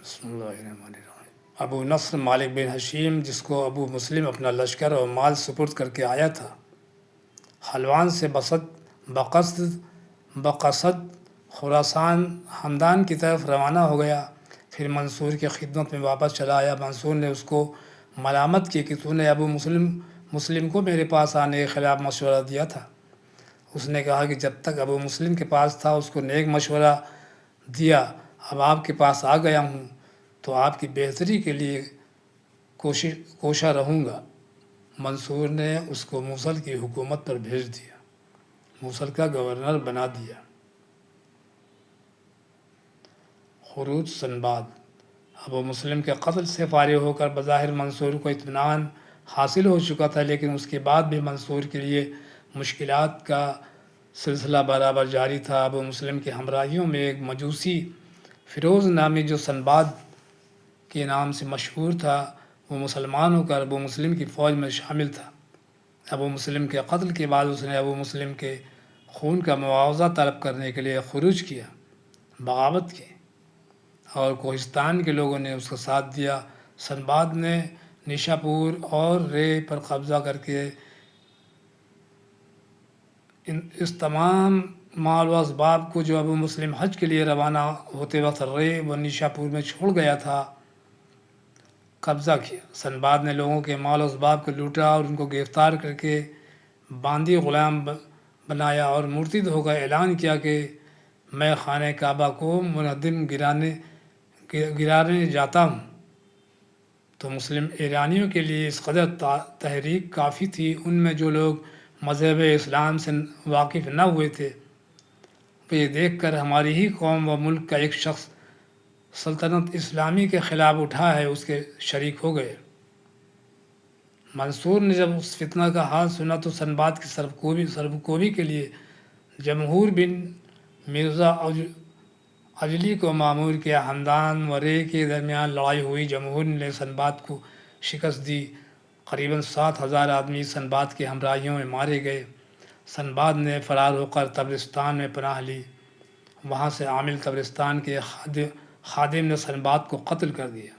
بسم اللہ الرحمن الرحیم۔ ابو نصر مالک بن حشیم، جس کو ابو مسلم اپنا لشکر اور مال سپرد کر کے آیا تھا، حلوان سے بقصد خراسان ہمدان کی طرف روانہ ہو گیا۔ پھر منصور کی خدمت میں واپس چلا آیا۔ منصور نے اس کو ملامت کی کہ تو نے ابو مسلم کو میرے پاس آنے کے خلاف مشورہ دیا تھا۔ اس نے کہا کہ جب تک ابو مسلم کے پاس تھا اس کو نیک مشورہ دیا، اب آپ کے پاس آ گیا ہوں تو آپ کی بہتری کے لیے کوشاں رہوں گا۔ منصور نے اس کو موصل کی حکومت پر بھیج دیا، موصل کا گورنر بنا دیا۔ خروج سنباد۔ ابو مسلم کے قتل سے فارغ ہو کر بظاہر منصور کو اطمینان حاصل ہو چکا تھا، لیکن اس کے بعد بھی منصور کے لیے مشکلات کا سلسلہ برابر جاری تھا۔ ابو مسلم کے ہمراہیوں میں ایک مجوسی فیروز نامی جو سنباد کے نام سے مشہور تھا، وہ مسلمان ہو کر ابو مسلم کی فوج میں شامل تھا۔ ابو مسلم کے قتل کے بعد اس نے ابو مسلم کے خون کا معاوضہ طلب کرنے کے لیے خروج کیا، بغاوت کی، اور کوہستان کے لوگوں نے اس کا ساتھ دیا۔ سنباد نے نیشاپور اور رے پر قبضہ کر کے اس تمام مال و اسباب کو جو ابو مسلم حج کے لیے روانہ ہوتے وقت رے و نیشاپور میں چھوڑ گیا تھا، قبضہ کیا۔ سنباد نے لوگوں کے مال و اسباب کو لوٹا اور ان کو گرفتار کر کے باندی غلام بنایا اور مرتد ہو کر اعلان کیا کہ میں خانہ کعبہ کو منہدم گرانے جاتا ہوں۔ تو مسلم ایرانیوں کے لیے اس قدر تحریک کافی تھی۔ ان میں جو لوگ مذہب اسلام سے واقف نہ ہوئے تھے، وہ یہ دیکھ کر ہماری ہی قوم و ملک کا ایک شخص سلطنت اسلامی کے خلاف اٹھا ہے، اس کے شریک ہو گئے۔ منصور نے جب اس فتنہ کا حال سنا تو سنباد کی سرکوبی کے لیے جمہور بن مرزا عجلی کو مامور کیا۔ ہمدان و رے کے درمیان لڑائی ہوئی۔ جمہور نے سنباد کو شکست دی۔ قریباً 7,000 آدمی سنباد کے ہمراہیوں میں مارے گئے۔ سنباد نے فرار ہو کر طبرستان میں پناہ لی۔ وہاں سے عامل طبرستان کے خادم نے سنباد کو قتل کر دیا۔